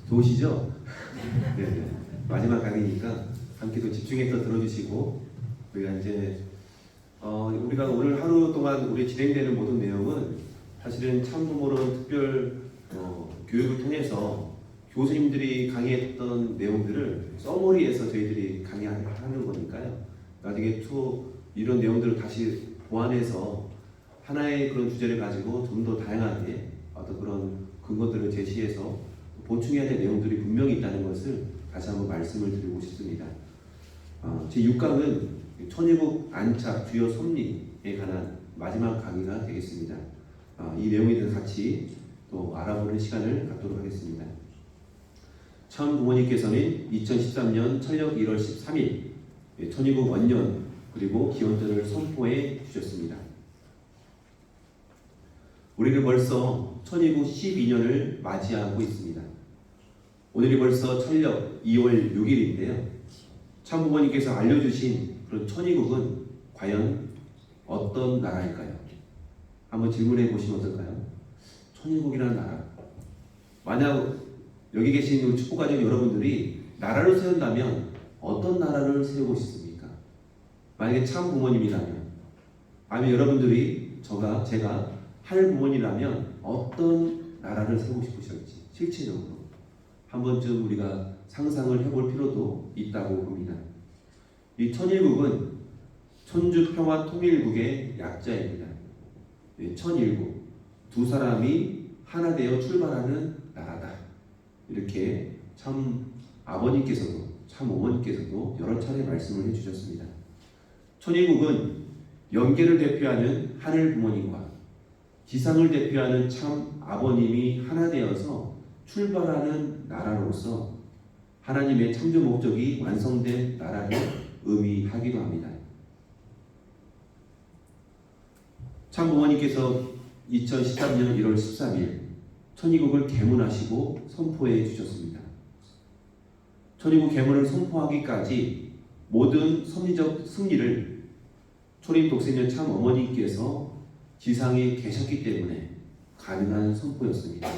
좋으시죠? 네. 마지막 강의니까 함께 또 집중해서 들어주시고, 우리가 이제 우리가 오늘 하루 동안 우리 진행되는 모든 내용은 사실은 참부모론 특별 교육을 통해서 교수님들이 강의했던 내용들을 써머리해서 저희들이 강의하는 거니까요. 나중에 이런 내용들을 다시 보완해서 하나의 그런 주제를 가지고 좀 더 다양하게 어떤 그런 근거들을 제시해서 보충해야 될 내용들이 분명히 있다는 것을 다시 한번 말씀을 드리고 싶습니다. 제 6강은 천의국 안착 주요 섭리에 관한 마지막 강의가 되겠습니다. 이 내용에 대해서 같이 또 알아보는 시간을 갖도록 하겠습니다. 참 부모님께서는 2013년 철력 1월 13일 천의국 원년 그리고 기원전을 선포해 주셨습니다. 우리는 벌써 천의국 12년을 맞이하고 있습니다. 오늘이 벌써 철력 2월 6일인데요. 참 부모님께서 알려주신 그런 천의국은 과연 어떤 나라일까요? 한번 질문해 보시면 어떨까요? 천의국이라는 나라. 만약 여기 계신 축복가족 여러분들이 나라를 세운다면 어떤 나라를 세우고 싶습니까? 만약에 참 부모님이라면, 아니면 여러분들이 제가 하늘 부모님이라면 어떤 나라를 세우고 싶으실지 실체적으로 한 번쯤 우리가 상상을 해볼 필요도 있다고 봅니다. 이 천일국은 천주평화통일국의 약자입니다. 천일국, 두 사람이 하나 되어 출발하는 나라다. 이렇게 참 아버님께서도 참 어머니께서도 여러 차례 말씀을 해주셨습니다. 천일국은 영계를 대표하는 하늘 부모님과 지상을 대표하는 참 아버님이 하나 되어서 출발하는 나라로서 하나님의 창조 목적이 완성된 나라를 의미하기도 합니다. 참 부모님께서 2013년 1월 13일 천의국을 개문하시고 선포해 주셨습니다. 천의국 개문을 선포하기까지 모든 섭리적 승리를 초림 독생녀 참 어머니께서 지상에 계셨기 때문에 가능한 선포였습니다.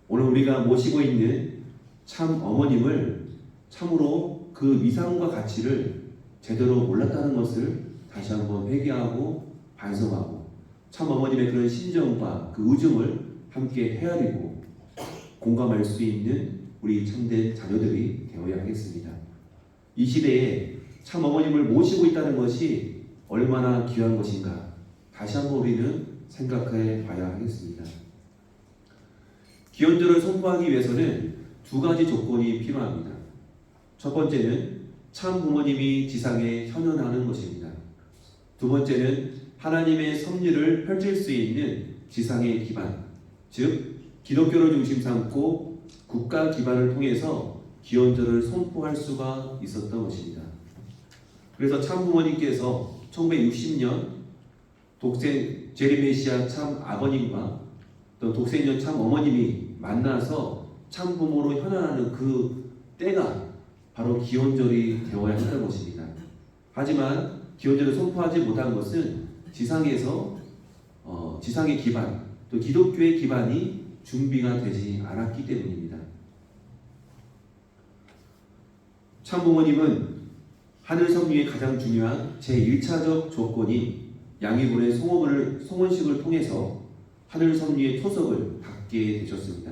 오늘 우리가 모시고 있는 참 어머님을 참으로 그 위상과 가치를 제대로 몰랐다는 것을 다시 한번 회개하고 반성하고 참 어머님의 그런 심정과 그 의중을 함께 헤아리고 공감할 수 있는 우리 참된 자녀들이 되어야 하겠습니다. 이 시대에 참 어머님을 모시고 있다는 것이 얼마나 귀한 것인가 다시 한번 우리는 생각해 봐야 하겠습니다. 기원전을 선포하기 위해서는 두 가지 조건이 필요합니다. 첫 번째는 참 부모님이 지상에 현현하는 것입니다. 두 번째는 하나님의 섭리를 펼칠 수 있는 지상의 기반, 즉 기독교를 중심 삼고 국가 기반을 통해서 기원전을 선포할 수가 있었던 것입니다. 그래서 참 부모님께서 1960년 제리메시아 참 아버님과 또 독생녀 참 어머님이 만나서 참 부모로 현현하는 그 때가 바로 기원절이 되어야 한다는 것입니다. 하지만 기원절을 선포하지 못한 것은 지상에서 지상의 기반, 또 기독교의 기반이 준비가 되지 않았기 때문입니다. 참 부모님은 하늘 섭리의 가장 중요한 제1차적 조건이 양이군의 송원식을 통해서 하늘 섭리의 토석을 닫게 되셨습니다.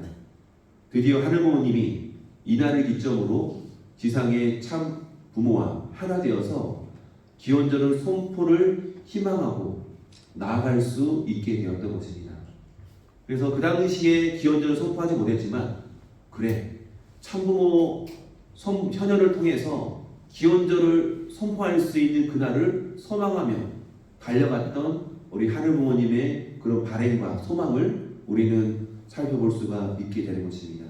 드디어 하늘 부모님이 이날을 기점으로 지상의 참 부모와 하나 되어서 기원전을 선포를 희망하고 나아갈 수 있게 되었던 것입니다. 그래서 그 당시에 기원전을 선포하지 못했지만 그래 참부모 현현을 통해서 기원전을 선포할 수 있는 그날을 소망하며 달려갔던 우리 하늘 부모님의 그런 바램과 소망을 우리는 살펴볼 수가 있게 되는 것입니다.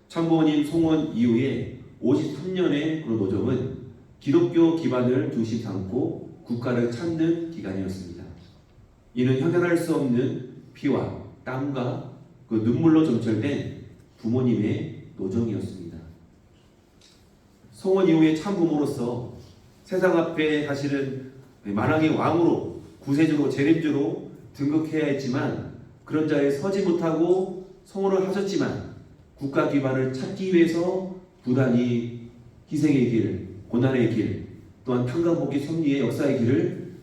참부모님 송원 이후에 53년의 그런 노정은 기독교 기반을 중심 삼고 국가를 찾는 기간이었습니다. 이는 현현할 수 없는 피와 땀과 그 눈물로 점철된 부모님의 노정이었습니다. 송원 이후에 참부모로서 세상 앞에 사실은 만왕의 왕으로 구세주로 재림주로 등극해야 했지만 그런 자리에 서지 못하고 성원을 하셨지만 국가 기반을 찾기 위해서 부단히 희생의 길, 고난의 길, 또한 탄광복귀 섭리의 역사의 길을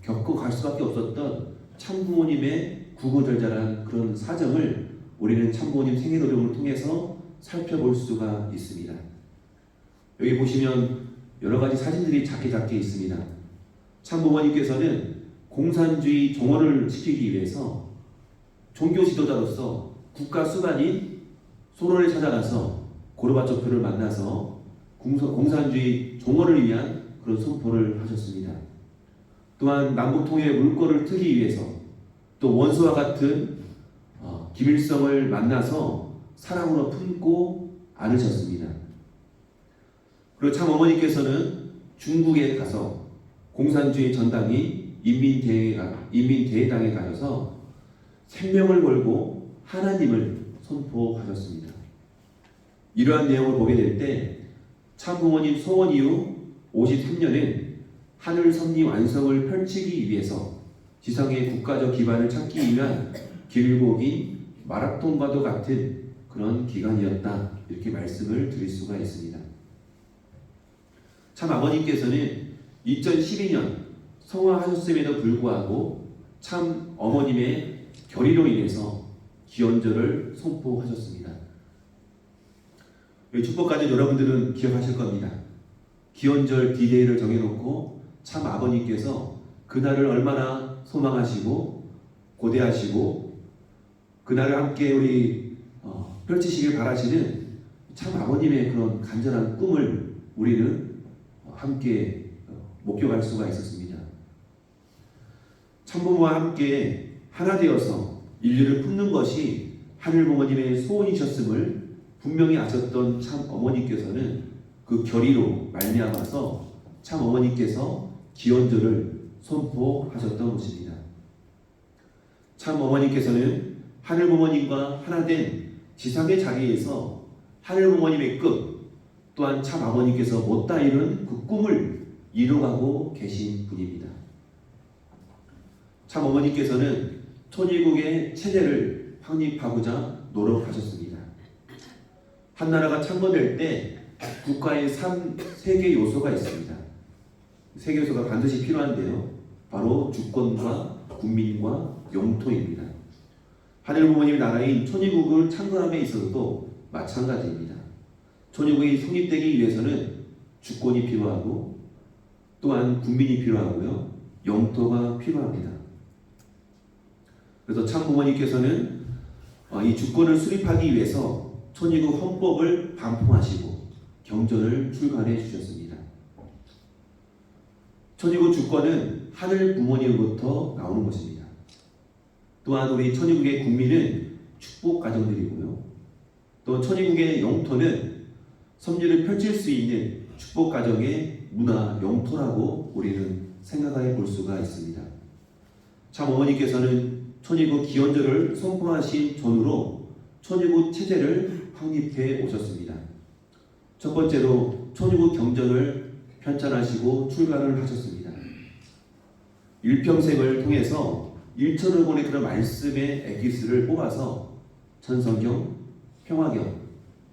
겪고 갈 수밖에 없었던 참부모님의 구구절절한 그런 사정을 우리는 참부모님 생애도령을 통해서 살펴볼 수가 있습니다. 여기 보시면 여러 가지 사진들이 작게 있습니다. 참부모님께서는 공산주의 종언을 시키기 위해서 종교 지도자로서 국가 수반인 소련에 찾아가서 고르바초프를 만나서 공산주의 종언을 위한 그런 선포를 하셨습니다. 또한 남북통일의 물꼬를 트기 위해서 또 원수와 같은 김일성을 만나서 사랑으로 품고 안으셨습니다. 그리고 참 어머니께서는 중국에 가서 공산주의 전당인 인민대회당에 가셔서 생명을 걸고 하나님을 선포하셨습니다. 이러한 내용을 보게 될 때 참부모님 소원 이후 53년은 하늘 섭리 완성을 펼치기 위해서 지상의 국가적 기반을 찾기 위한 길고 긴 마라톤과도 같은 그런 기간이었다, 이렇게 말씀을 드릴 수가 있습니다. 참 아버님께서는 2012년 성화하셨음에도 불구하고 참 어머님의 결의로 인해서 기원절을 선포하셨습니다. 축복가족 여러분들은 기억하실 겁니다. 기원절 디데이를 정해놓고 참 아버님께서 그날을 얼마나 소망하시고 고대하시고 그날을 함께 우리 펼치시길 바라시는 참 아버님의 그런 간절한 꿈을 우리는 함께 목격할 수가 있었습니다. 참부모와 함께 하나 되어서 인류를 품는 것이 하늘부모님의 소원이셨음을 분명히 아셨던 참 어머니께서는 그 결의로 말미암아서 참 어머니께서 기원절을 선포하셨던 것입니다. 참 어머니께서는 하늘부모님과 하나된 지상의 자리에서 하늘부모님의 끝, 또한 참 아버님께서 못다 이룬 그 꿈을 이루어가고 계신 분입니다. 참 어머니께서는 천일국의 체제를 확립하고자 노력하셨습니다. 한 나라가 창건될 때 국가의 3개 요소가 있습니다. 세 개 요소가 반드시 필요한데요. 바로 주권과 국민과 영토입니다. 하늘부모님 나라인 천일국을 창건함에 있어서도 마찬가지입니다. 천일국이 성립되기 위해서는 주권이 필요하고 또한 국민이 필요하고요. 영토가 필요합니다. 그래서 참 부모님께서는 이 주권을 수립하기 위해서 천일국 헌법을 반포하시고 경전을 출간해 주셨습니다. 천일국 주권은 하늘 부모님으로부터 나오는 것입니다. 또한 우리 천일국의 국민은 축복 가정들이고요. 또 천일국의 영토는 섭리를 펼칠 수 있는 축복 가정의 문화 영토라고 우리는 생각해 볼 수가 있습니다. 참 어머니께서는 천일국 기원절을 선포하신 전후로 천일국 체제를 확립해 오셨습니다. 첫 번째로 천일국 경전을 편찬하시고 출간을 하셨습니다. 일평생을 통해서 1천여 권의 그런 말씀의 엑기스를 뽑아서 천성경, 평화경,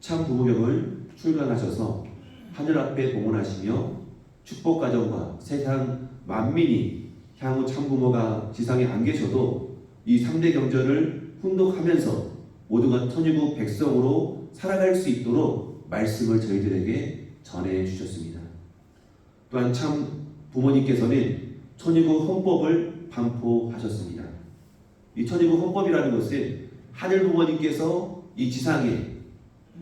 참부모경을 출간하셔서 하늘 앞에 봉헌하시며 축복가정과 세상 만민이 향후 참부모가 지상에 안 계셔도 이 3대 경전을 훈독하면서 모두가 천일국 백성으로 살아갈 수 있도록 말씀을 저희들에게 전해 주셨습니다. 또한 참 부모님께서는 천일국 헌법을 반포하셨습니다. 이 천일국 헌법이라는 것은 하늘 부모님께서 이 지상에,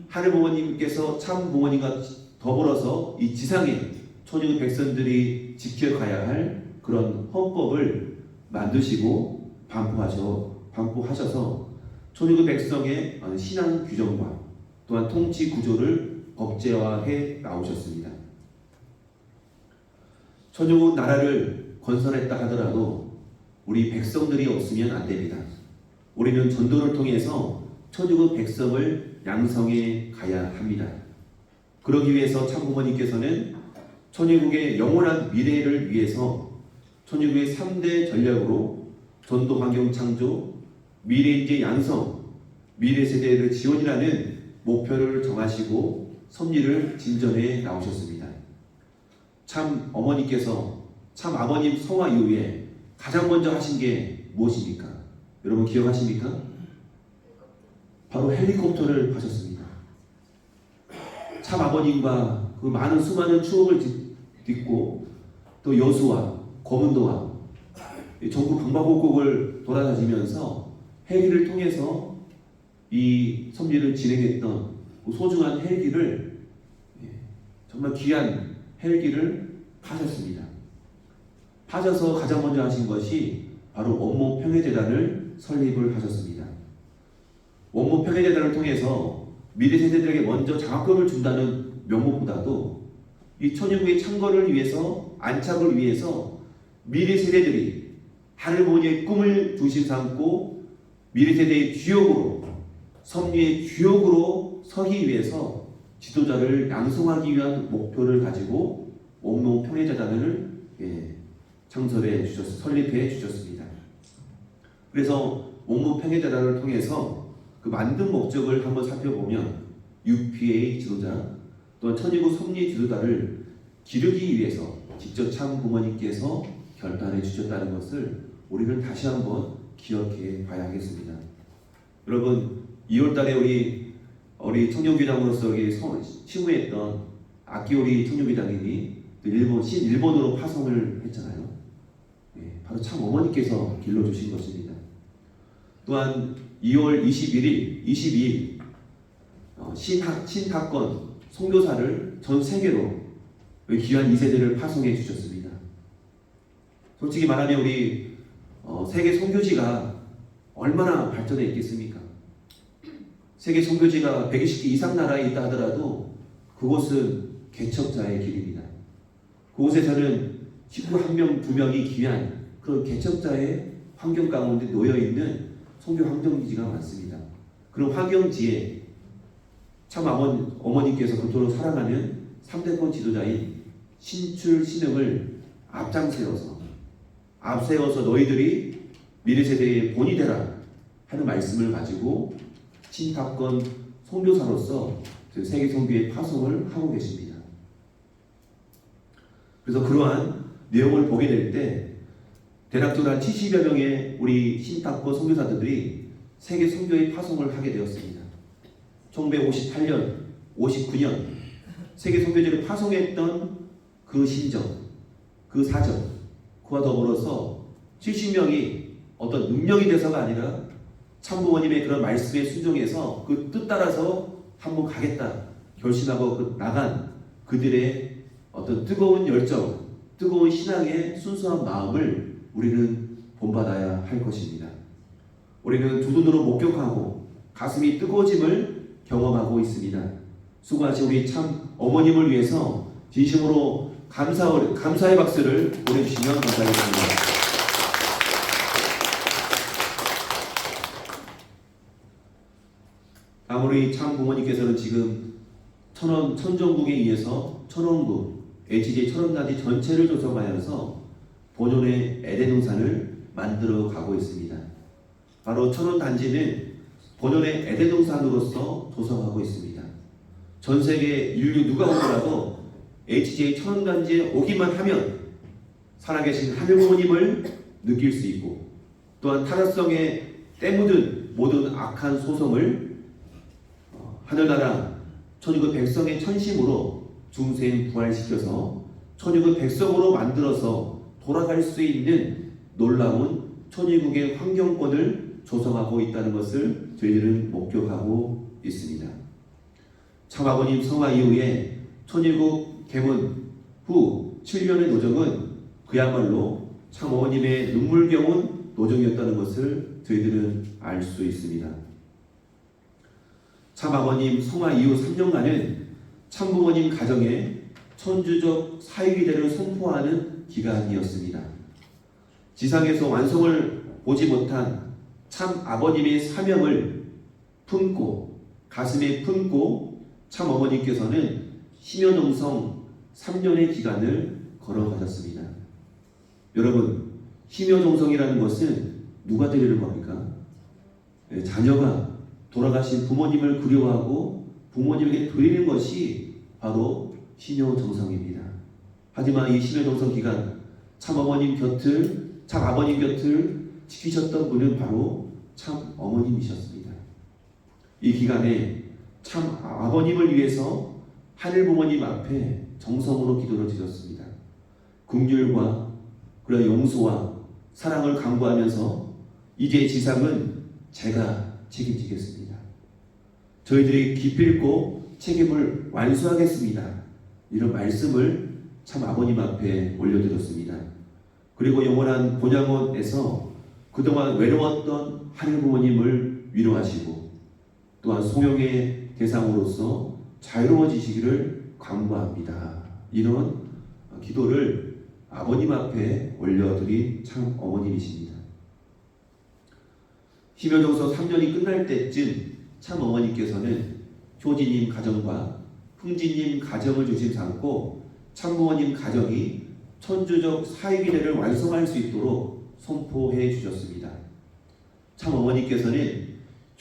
하늘 부모님께서 참 부모님과 더불어서 이 지상에 천일국 백성들이 지켜가야 할 그런 헌법을 만드시고 반포하셔서 천일국 백성의 신앙 규정과 또한 통치 구조를 법제화해 나오셨습니다. 천일국 나라를 건설했다 하더라도 우리 백성들이 없으면 안 됩니다. 우리는 전도를 통해서 천일국 백성을 양성해 가야 합니다. 그러기 위해서 참부모님께서는 천일국의 영원한 미래를 위해서 천일국의 3대 전략으로 전도 환경 창조, 미래인재 양성, 미래 세대의 지원이라는 목표를 정하시고 섭리를 진전해 나오셨습니다. 참 어머니께서 참 아버님 성화 이후에 가장 먼저 하신 게 무엇입니까? 여러분 기억하십니까? 바로 헬리콥터를 하셨습니다. 참 아버님과 그 많은 수많은 추억을 딛고 또 여수와 검은도와 전국 방방곡곡을 돌아다니면서 헬기를 통해서 이 섭리를 진행했던 그 소중한 헬기를 정말 귀한 헬기를 파셨습니다. 파셔서 가장 먼저 하신 것이 바로 원모 평해재단을 설립을 하셨습니다. 원모 평해재단을 통해서 미래 세대들에게 먼저 장학금을 준다는 명목보다도 이 천유국의 창건을 위해서 안착을 위해서 미래 세대들이 할머니의 꿈을 중심 삼고 미래 세대의 주역으로 섭리의 주역으로 서기 위해서 지도자를 양성하기 위한 목표를 가지고 원모 평해재단을 설립해 주셨습니다. 그래서 원모 평해재단을 통해서 그 만든 목적을 한번 살펴보면 UPA 지도자 또한 천일국 섭리 지도자를 기르기 위해서 직접 참 부모님께서 결단해 주셨다는 것을 우리는 다시 한번 기억해 봐야 하겠습니다. 여러분 2월달에 우리 청년교장으로서 치무했던 아키오리 청년교장님이 일본으로 파송을 했잖아요. 바로 참 어머니께서 길러주신 것입니다. 또한 2월 22일 신탁권 선교사를 전 세계로 귀한 2세대를 파송해 주셨습니다. 솔직히 말하면 우리 세계 선교지가 얼마나 발전해 있겠습니까? 세계 선교지가 120개 이상 나라에 있다 하더라도 그곳은 개척자의 길입니다. 그곳에서는 친구 1명, 2명이 귀한 그런 개척자의 환경 가운데 놓여있는 선교 환경지가 많습니다. 그런 환경지에 참 어머니께서 그토록 사랑하는 3대권 지도자인 신출 신흥을 앞세워서 너희들이 미래 세대의 본이 되라 하는 말씀을 가지고 신탁권 선교사로서 세계 선교의 파송을 하고 계십니다. 그래서 그러한 내용을 보게 될 때 대략적으로 한 70여 명의 우리 신탁권 선교사들이 세계 선교의 파송을 하게 되었습니다. 1958년, 59년 세계 선교지를 파송했던 그 심정, 그 사정, 그와 더불어서 70명이 어떤 능력이 돼서가 아니라 참부모님의 그런 말씀에 순종해서 그 뜻 따라서 한번 가겠다 결심하고 나간 그들의 어떤 뜨거운 열정, 뜨거운 신앙의 순수한 마음을 우리는 본받아야 할 것입니다. 우리는 두 눈으로 목격하고 가슴이 뜨거워짐을 경험하고 있습니다. 수고하신 우리 참 어머님을 위해서 진심으로 감사의 박수를 보내주시면 감사하겠습니다. 아무리 참 부모님께서는 지금 천정국에 의해서 천원국, HJ 천원단지 전체를 조성하여서 본연의 에덴동산을 만들어 가고 있습니다. 바로 천원단지는 본연의 에덴동산으로서 조성하고 있습니다. 전 세계 인류 누가 오더라도 HJ 천원단지에 오기만 하면 살아계신 하늘부모님을 느낄 수 있고 또한 타락성에 때묻은 모든 악한 소성을 하늘나라 천유국 백성의 천심으로 중생 부활시켜서 천유국 백성으로 만들어서 돌아갈 수 있는 놀라운 천유국의 환경권을 조성하고 있다는 것을 저희들은 목격하고 있습니다. 참아버님 성화 이후에 천유국 개문 후 7년의 노정은 그야말로 참어머님의 눈물겨운 노정이었다는 것을 저희들은 알 수 있습니다. 참아버님 성화 이후 3년간은 참부모님 가정에 천주적 사유기대를 선포하는 기간이었습니다. 지상에서 완성을 보지 못한 참 아버님의 사명을 품고 가슴에 품고 참 어머님께서는 심여정성 3년의 기간을 걸어가셨습니다. 여러분, 심여정성이라는 것은 누가 드리는 겁니까? 자녀가 돌아가신 부모님을 그리워하고 부모님에게 드리는 것이 바로 신효정성입니다. 하지만 이 신효정성 기간 참 아버님 곁을 지키셨던 분은 바로 참 어머님이셨습니다. 이 기간에 참 아버님을 위해서 하늘 부모님 앞에 정성으로 기도를 드렸습니다. 긍휼과 그리고 용서와 사랑을 강구하면서 이제 지상은 제가 책임지겠습니다. 저희들이 기필코 책임을 완수하겠습니다. 이런 말씀을 참 아버님 앞에 올려드렸습니다. 그리고 영원한 본향원에서 그동안 외로웠던 하늘 부모님을 위로하시고 또한 송영의 대상으로서 자유로워지시기를 간구합니다. 이런 기도를 아버님 앞에 올려드린 참 어머님이십니다. 심효정서 3년이 끝날 때쯤 참 어머니께서는 효진님 가정과 흥진님 가정을 중심 삼고 참부모님 가정이 천주적 사회기대를 완성할 수 있도록 선포해 주셨습니다. 참 어머니께서는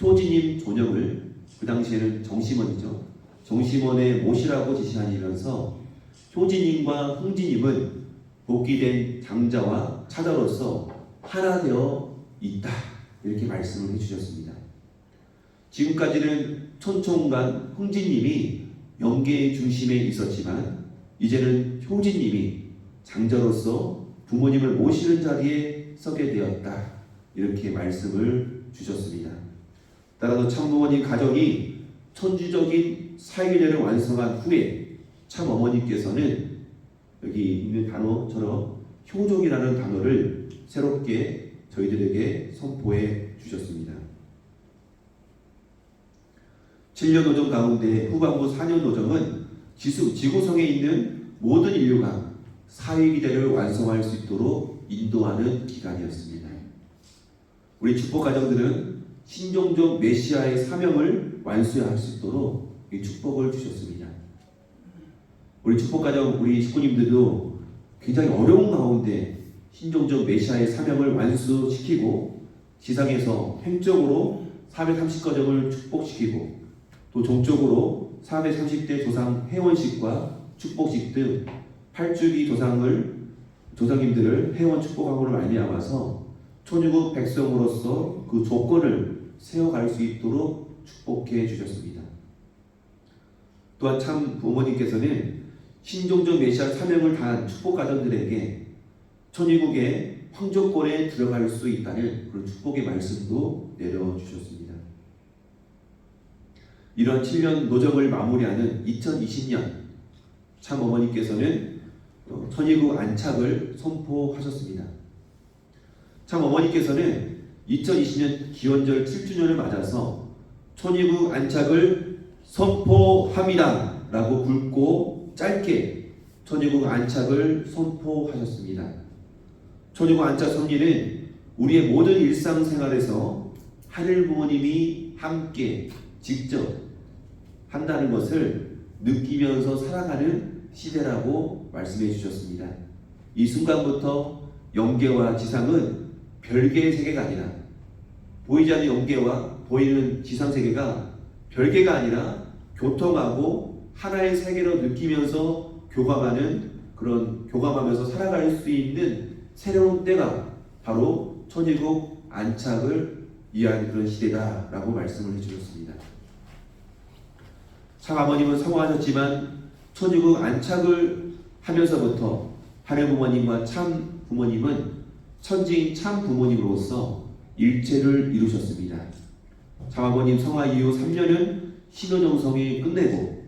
효진님 존역을 그 당시에는 정심원이죠. 정심원의 모시라고 지시하시면서 효진님과 흥진님은 복귀된 장자와 차자로서 하나 되어 있다. 이렇게 말씀을 해주셨습니다. 지금까지는 촌총간 흥진님이 영계의 중심에 있었지만 이제는 효진님이 장자로서 부모님을 모시는 자리에 서게 되었다. 이렇게 말씀을 주셨습니다. 따라서 참부모님 가정이 천주적인 사회계례를 완성한 후에 참 어머니께서는 여기 있는 단어처럼 효종이라는 단어를 새롭게 저희들에게 선포해 주셨습니다. 7년 노정 가운데 후반부 4년 노정은 지구성에 있는 모든 인류가 사회기대를 완성할 수 있도록 인도하는 기간이었습니다. 우리 축복가정들은 신종적 메시아의 사명을 완수할 수 있도록 이 축복을 주셨습니다. 우리 축복가정, 우리 식구님들도 굉장히 어려운 가운데 신종적 메시아의 사명을 완수시키고 지상에서 행적으로 430가정을 축복시키고 또 종적으로 430대 조상 회원식과 축복식 등 8주기 조상님들을 회원 축복함으로 말미암아서 천주국 백성으로서 그 조건을 세워갈 수 있도록 축복해 주셨습니다. 또한 참 부모님께서는 신종적 메시아 사명을 다한 축복가정들에게 천주국의 황조권에 들어갈 수 있다는 그런 축복의 말씀도 내려주셨습니다. 이러한 7년 노정을 마무리하는 2020년 참 어머니께서는 천의국 안착을 선포하셨습니다. 참 어머니께서는 2020년 기원절 7주년을 맞아서 천의국 안착을 선포합니다 라고 굵고 짧게 천의국 안착을 선포하셨습니다. 천의국 안착 섭리는 우리의 모든 일상생활에서 하늘 부모님이 함께 직접 한다는 것을 느끼면서 살아가는 시대라고 말씀해 주셨습니다. 이 순간부터 영계와 지상은 별개의 세계가 아니라 보이지 않는 영계와 보이는 지상 세계가 별개가 아니라 교통하고 하나의 세계로 느끼면서 교감하면서 살아갈 수 있는 새로운 때가 바로 천의국 안착을 위한 그런 시대다라고 말씀을 해주셨습니다. 참 아버님은 성공하셨지만 천주국 안착을 하면서부터 하늘 부모님과 참 부모님은 천지인 참 부모님으로서 일체를 이루셨습니다. 참 아버님 성화 이후 3년은 신효정성이 끝내고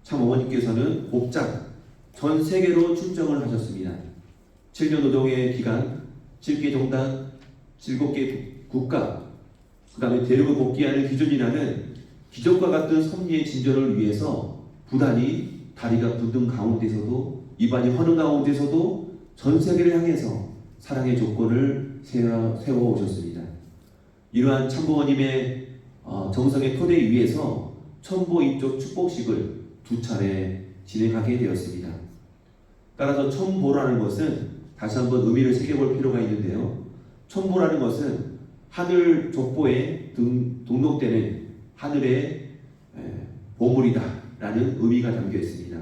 참 어머님께서는 곱작 전 세계로 출정을 하셨습니다. 7년 노동의 기간 7개 종단 7개 국가 그 다음에 대륙을 복귀하는 기준이라는 기적과 같은 섭리의 진전을 위해서 부단히 다리가 붙은 가운데서도 입안이 허는 가운데서도 전 세계를 향해서 사랑의 조건을 세워 오셨습니다. 이러한 참부모님의 정성의 토대 위에서 천보 입적 축복식을 2차례 진행하게 되었습니다. 따라서 천보라는 것은 다시 한번 의미를 새겨볼 필요가 있는데요. 천보라는 것은 하늘 족보에 등록되는 하늘의 보물이다라는 의미가 담겨 있습니다.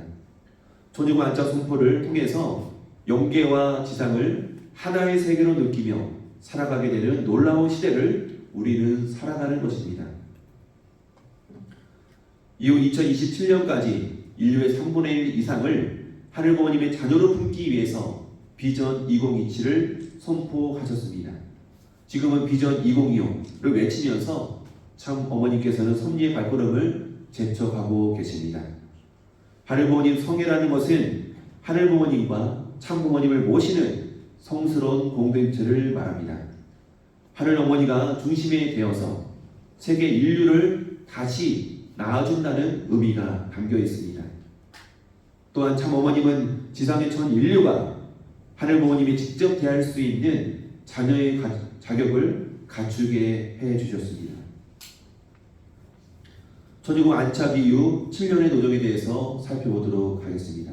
천주교 안착 선포를 통해서 영계와 지상을 하나의 세계로 느끼며 살아가게 되는 놀라운 시대를 우리는 살아가는 것입니다. 이후 2027년까지 인류의 3분의 1 이상을 하늘부모님의 자녀로 품기 위해서 비전 2027을 선포하셨습니다. 지금은 비전 2025를 외치면서 참 어머님께서는 섭리의 발걸음을 재촉하고 계십니다. 하늘부모님 성회라는 것은 하늘부모님과 참부모님을 모시는 성스러운 공동체를 말합니다. 하늘어머니가 중심에 되어서 세계 인류를 다시 낳아준다는 의미가 담겨 있습니다. 또한 참어머님은 지상의 전 인류가 하늘부모님이 직접 대할 수 있는 자녀의 자격을 갖추게 해주셨습니다. 천주교 안착 이후 7년의 노정에 대해서 살펴보도록 하겠습니다.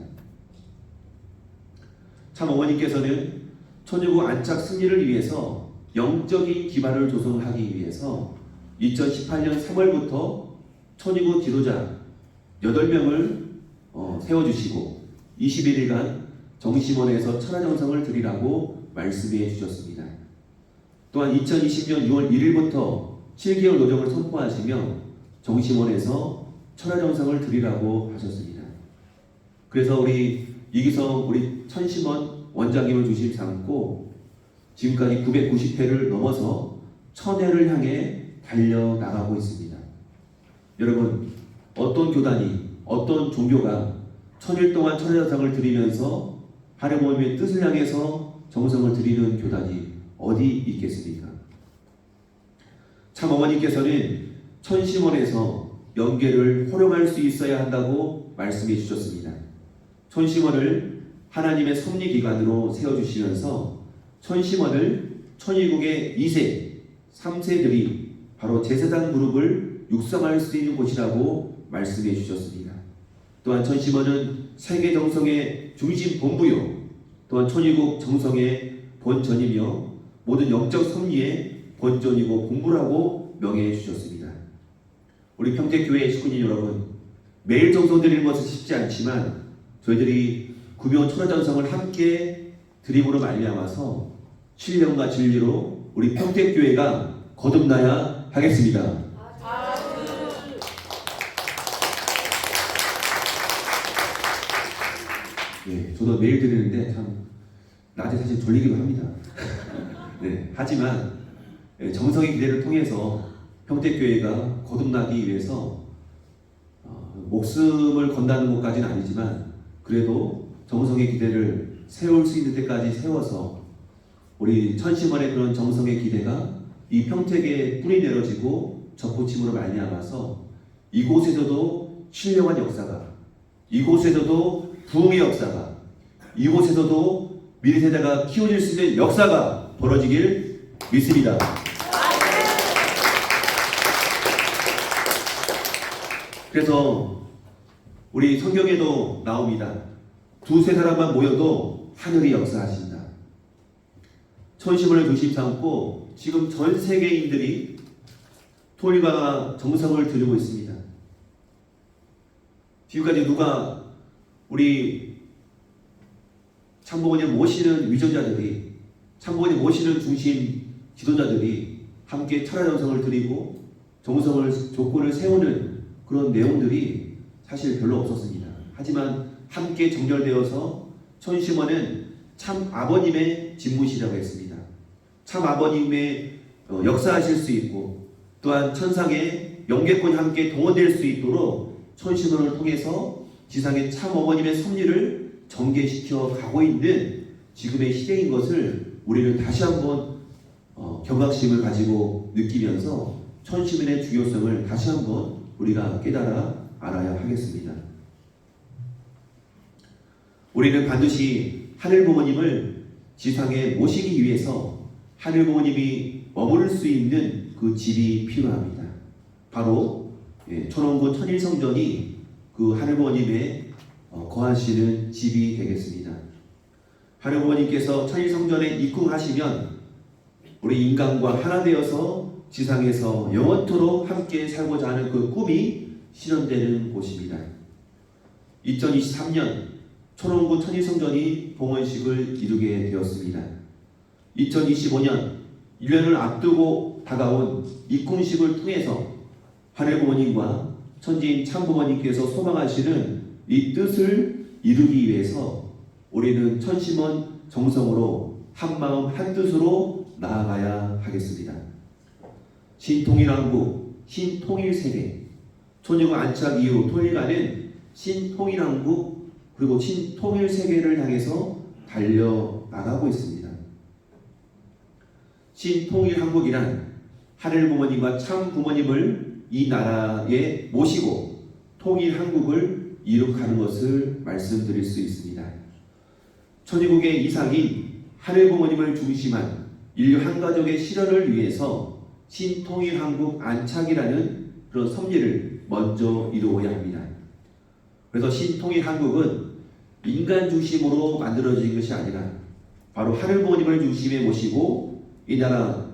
참 어머니께서는 천주교 안착 승리를 위해서 영적인 기반을 조성하기 위해서 2018년 3월부터 천주교 지도자 8명을 세워주시고 21일간 정심원에서 천하정성을 드리라고 말씀해 주셨습니다. 또한 2020년 6월 1일부터 7개월 노정을 선포하시며 정심원에서 천하정성을 드리라고 하셨습니다. 그래서 우리 이기성 우리 천심원 원장님을 중심 삼고 지금까지 990회를 넘어서 1000회를 향해 달려나가고 있습니다. 여러분, 어떤 교단이 어떤 종교가 1000일 동안 천하정성을 드리면서 하늘부모님의 뜻을 향해서 정성을 드리는 교단이 어디 있겠습니까? 참 어머니께서는 천심원에서 영계를 호령할 수 있어야 한다고 말씀해 주셨습니다. 천심원을 하나님의 섭리기관으로 세워주시면서 천심원을 천의국의 2세, 3세들이 바로 제사장 그룹을 육성할 수 있는 곳이라고 말씀해 주셨습니다. 또한 천심원은 세계 정성의 중심 본부요, 또한 천의국 정성의 본전이며 모든 영적 섭리의 본전이고 본부라고 명해 주셨습니다. 우리 평택교회 식구님 여러분, 매일 정성 드리는 것은 쉽지 않지만 저희들이 구묘 천하정성을 함께 드림으로 말미암아서 신령과 진리로 우리 평택교회가 거듭나야 하겠습니다. 네, 저도 매일 드리는데 참 낮에 사실 졸리기도 합니다. 네, 하지만 정성의 기대를 통해서 평택교회가 거듭나기 위해서 목숨을 건다는 것까지는 아니지만 그래도 정성의 기대를 세울 수 있는 데까지 세워서 우리 천심원의 그런 정성의 기대가 이 평택에 뿌리 내려지고 접붙임으로 말미암아서 이곳에서도 신령한 역사가, 이곳에서도 부흥의 역사가, 이곳에서도 미래 세대가 키워질 수 있는 역사가 벌어지길 믿습니다. 그래서 우리 성경에도 나옵니다. 두세 사람만 모여도 하늘이 역사하신다. 천심원을 중심 삼고 지금 전 세계인들이 통일과 정성을 들이고 있습니다. 지금까지 누가 우리 참부모님 모시는 위전자들이, 참부모님 모시는 중심 지도자들이 함께 천하정성을 드리고 정성을 조건을 세우는 그런 내용들이 사실 별로 없었습니다. 하지만 함께 정렬되어서 천심원은 참 아버님의 집무실이라고 했습니다. 참 아버님의 역사하실 수 있고 또한 천상의 영계권이 함께 동원될 수 있도록 천심원을 통해서 지상의 참 어머님의 섭리를 전개시켜 가고 있는 지금의 시대인 것을 우리는 다시 한번 경각심을 가지고 느끼면서 천심원의 중요성을 다시 한번 우리가 깨달아 알아야 하겠습니다. 우리는 반드시 하늘부모님을 지상에 모시기 위해서 하늘부모님이 머무를 수 있는 그 집이 필요합니다. 바로 천원군 천일성전이 그 하늘부모님의 거하시는 집이 되겠습니다. 하늘부모님께서 천일성전에 입궁하시면 우리 인간과 하나 되어서 지상에서 영원토록 함께 살고자 하는 그 꿈이 실현되는 곳입니다. 2023년 초롱구 천일성전이 봉헌식을 이루게 되었습니다. 2025년 1년을 앞두고 다가온 이 꿈식을 통해서 하늘부모님과 천지인 참부모님께서 소망하시는 이 뜻을 이루기 위해서 우리는 천심원 정성으로 한마음 한뜻으로 나아가야 하겠습니다. 신통일왕국, 신통일세계, 천주교 안착 이후 통일가는 신통일왕국 그리고 신통일세계를 향해서 달려나가고 있습니다. 신통일한국이란 하늘부모님과 참부모님을 이 나라에 모시고 통일한국을 이룩하는 것을 말씀드릴 수 있습니다. 천의국의 이상인 하늘부모님을 중심한 인류 한가족의 실현을 위해서 신통일한국 안착이라는 그런 섭리를 먼저 이루어야 합니다. 그래서 신통일한국은 인간 중심으로 만들어진 것이 아니라 바로 하늘부모님을 중심에 모시고 이 나라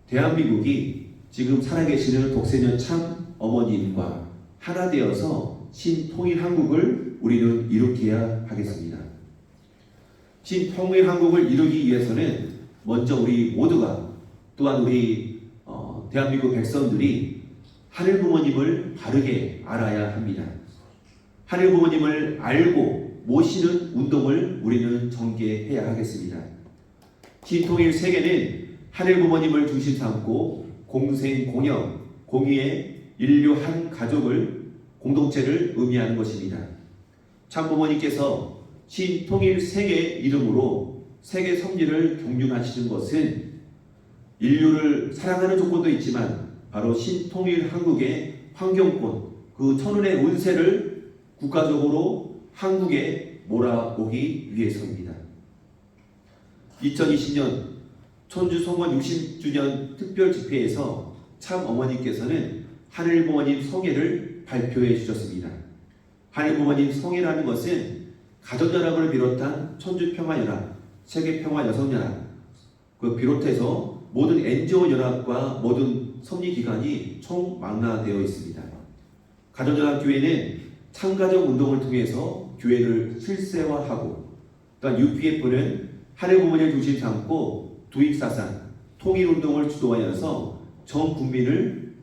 대한민국이 지금 살아계시는 독세년 참 어머님과 하나 되어서 신통일한국을 우리는 이룩해야 하겠습니다. 신통일한국을 이루기 위해서는 먼저 우리 모두가 또한 우리 대한민국 백성들이 하늘부모님을 바르게 알아야 합니다. 하늘부모님을 알고 모시는 운동을 우리는 전개해야 하겠습니다. 신통일 세계는 하늘부모님을 중심 삼고 공생공영, 공의의 인류 한 가족을 공동체를 의미하는 것입니다. 참부모님께서 신통일 세계의 이름으로 세계 섭리를 경륜하시는 것은 인류를 사랑하는 조건도 있지만 바로 신통일 한국의 환경권, 그 천운의 운세를 국가적으로 한국에 몰아오기 위해서입니다. 2020년 천주 성원 60주년 특별 집회에서 참 어머니께서는 하늘부모님 성회를 발표해 주셨습니다. 하늘부모님 성회라는 것은 가정연합을 비롯한 천주평화연합, 세계평화여성연합, 그 비롯해서 모든 NGO 연합과 모든 섭리기관이 총망라되어 있습니다. 가정연합교회는 참가적 운동을 통해서 교회를 실세화하고, 또한 UPF는 하늘부모님을 중심 삼고 두익사상, 통일운동을 주도하여서 전 국민을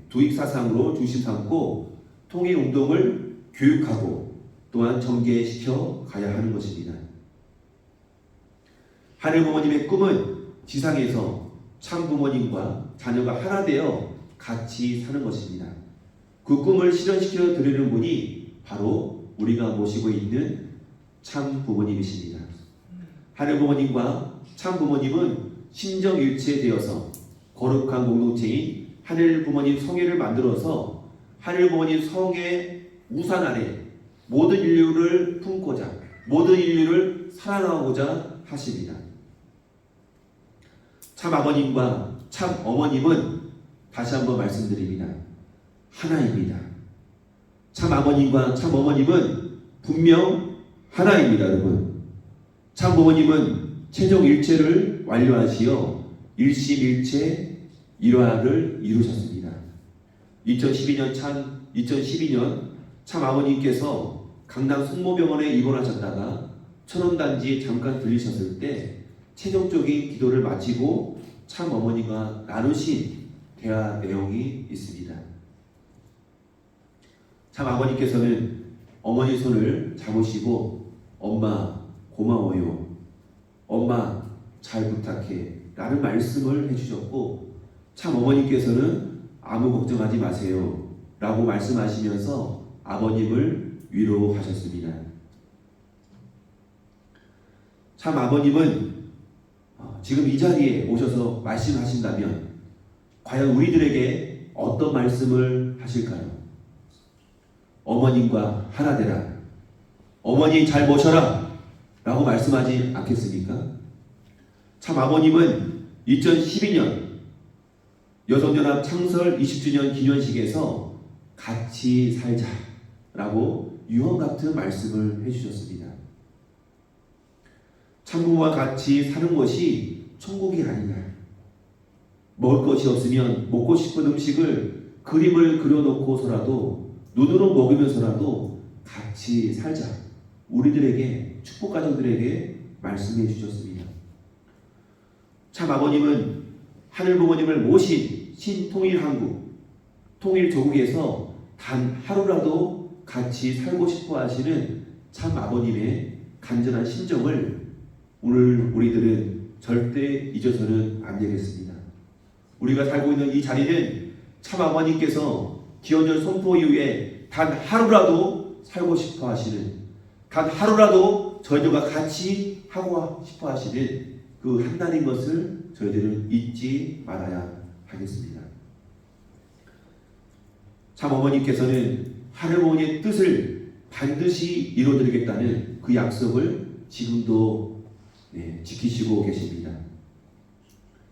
두익사상으로 중심 삼고 통일운동을 교육하고 또한 전개시켜 가야 하는 것입니다. 하늘부모님의 꿈은 지상에서 참부모님과 자녀가 하나 되어 같이 사는 것입니다. 그 꿈을 실현시켜 드리는 분이 바로 우리가 모시고 있는 참부모님이십니다. 하늘부모님과 참부모님은 심정일체되어서 거룩한 공동체인 하늘부모님 성회를 만들어서 하늘부모님 성의 우산 아래 모든 인류를 품고자, 모든 인류를 사랑하고자 하십니다. 참아버님과 참어머님은 다시 한번 말씀드립니다. 하나입니다. 참아버님과 참어머님은 분명 하나입니다, 여러분. 참부모님은 최종 일체를 완료하시어 일심일체 일화를 이루셨습니다. 2012년 참아버님께서 강남 성모병원에 입원하셨다가 천원단지에 잠깐 들리셨을 때 최종적인 기도를 마치고 참어머니가 나누신 대화 내용이 있습니다. 참아버님께서는 어머니 손을 잡으시고 엄마 고마워요, 엄마 잘 부탁해 라는 말씀을 해주셨고, 참어머님께서는 아무 걱정하지 마세요 라고 말씀하시면서 아버님을 위로하셨습니다. 참아버님은 지금 이 자리에 오셔서 말씀하신다면 과연 우리들에게 어떤 말씀을 하실까요? 어머님과 하나 되라, 어머니 잘 모셔라 라고 말씀하지 않겠습니까? 참 아버님은 2012년 여성연합 창설 20주년 기념식에서 같이 살자 라고 유언 같은 말씀을 해주셨습니다. 참부모와 같이 사는 것이 천국이 아니냐, 먹을 것이 없으면 먹고 싶은 음식을 그림을 그려놓고서라도 눈으로 먹으면서라도 같이 살자. 우리들에게 축복 가정들에게 말씀해 주셨습니다. 참 아버님은 하늘 부모님을 모신 신통일한국 통일조국에서 단 하루라도 같이 살고 싶어 하시는 참 아버님의 간절한 심정을 오늘 우리들은 절대 잊어서는 안 되겠습니다. 우리가 살고 있는 이 자리는 참 아버님께서 기원전 선포 이후에 단 하루라도 살고 싶어 하시는, 단 하루라도 저희들과 같이 하고 싶어 하시는 그 한날인 것을 저희들은 잊지 말아야 하겠습니다. 참 어머니께서는 하늘 부모님의 뜻을 반드시 이루어드리겠다는 그 약속을 지금도 지키시고 계십니다.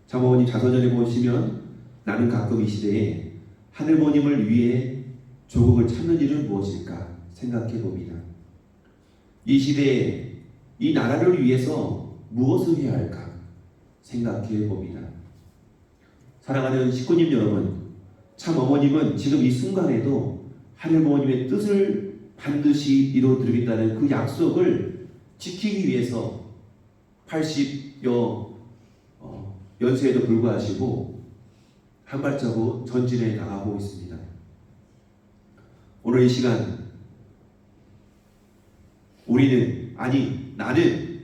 참 어머님 자서전에 보시면 나는 가끔 이 시대에 하늘 부모님을 위해 조국을 찾는 일은 무엇일까 생각해 봅니다. 이 시대에 이 나라를 위해서 무엇을 해야 할까 생각해 봅니다. 사랑하는 식구님 여러분, 참 어머님은 지금 이 순간에도 하늘 부모님의 뜻을 반드시 이루어드리겠다는 그 약속을 지키기 위해서 80여 연세에도 불구하시고 한 발자국 전진해 나가고 있습니다. 오늘 이 시간 나는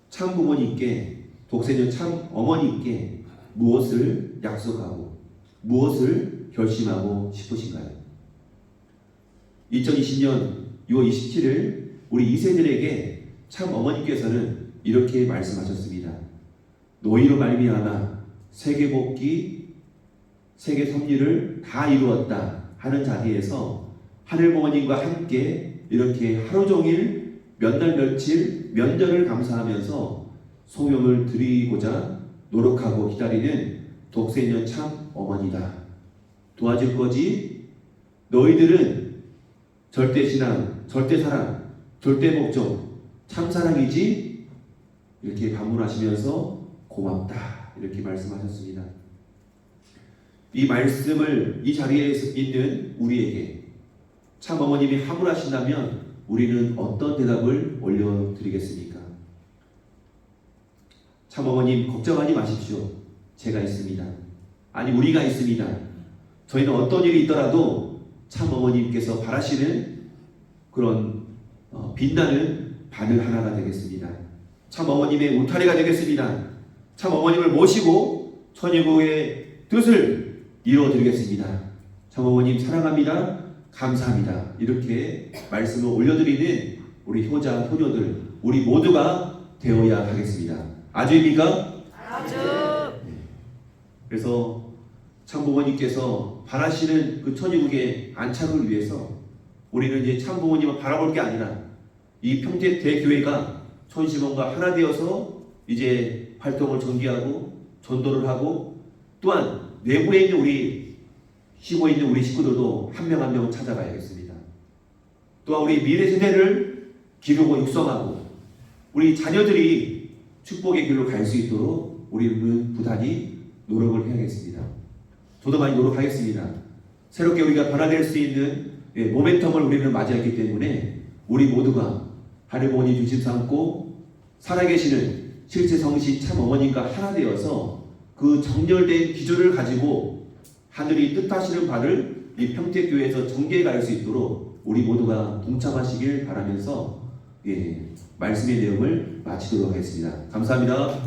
참 부모님께, 독생녀 참 어머님께 무엇을 약속하고 무엇을 결심하고 싶으신가요? 2020년 6월 27일 우리 2세들에게 참 어머님께서는 이렇게 말씀하셨습니다. 너희로 말미암아 세계 복귀, 세계 섭리를 다 이루었다 하는 자리에서 하늘 부모님과 함께 이렇게 하루 종일 몇 날 며칠 면전을 감사하면서 소명을 드리고자 노력하고 기다리는 독생녀 참 어머니다. 도와줄 거지? 너희들은 절대신앙, 절대사랑, 절대복종, 참사랑이지? 이렇게 반문하시면서 고맙다 이렇게 말씀하셨습니다. 이 말씀을 이 자리에 있는 우리에게 참 어머님이 하물하신다면 우리는 어떤 대답을 올려드리겠습니까? 참 어머님 걱정하지 마십시오. 제가 있습니다. 아니 우리가 있습니다. 저희는 어떤 일이 있더라도 참 어머님께서 바라시는 그런 빛나는 바늘 하나가 되겠습니다. 참 어머님의 울타리가 되겠습니다. 참 어머님을 모시고 천일국의 뜻을 이루어드리겠습니다. 참 어머님 사랑합니다. 감사합니다. 이렇게 말씀을 올려드리는 우리 효자, 효녀들, 우리 모두가 되어야 하겠습니다. 아주입니까? 아주. 그래서 참 부모님께서 바라시는 그 천일국의 안착을 위해서 우리는 이제 참 부모님을 바라볼 게 아니라 이 평택 대교회가 천심원과 하나 되어서 이제 활동을 전개하고 전도를 하고 또한 내부에 있는 우리 쉬고 있는 우리 식구들도 한 명 한 명 찾아가야겠습니다. 또한 우리 미래 세대를 기르고 육성하고 우리 자녀들이 축복의 길로 갈 수 있도록 우리는 부단히 노력을 해야겠습니다. 저도 많이 노력하겠습니다. 새롭게 우리가 변화될 수 있는 모멘텀을 우리는 맞이했기 때문에 우리 모두가 하늘 부모님 중심 삼고 살아계시는 실제 성신 참 어머님과 하나 되어서 그 정렬된 기조를 가지고 하늘이 뜻하시는 바를 이 평택교회에서 전개해 갈 수 있도록 우리 모두가 동참하시길 바라면서 말씀의 내용을 마치도록 하겠습니다. 감사합니다.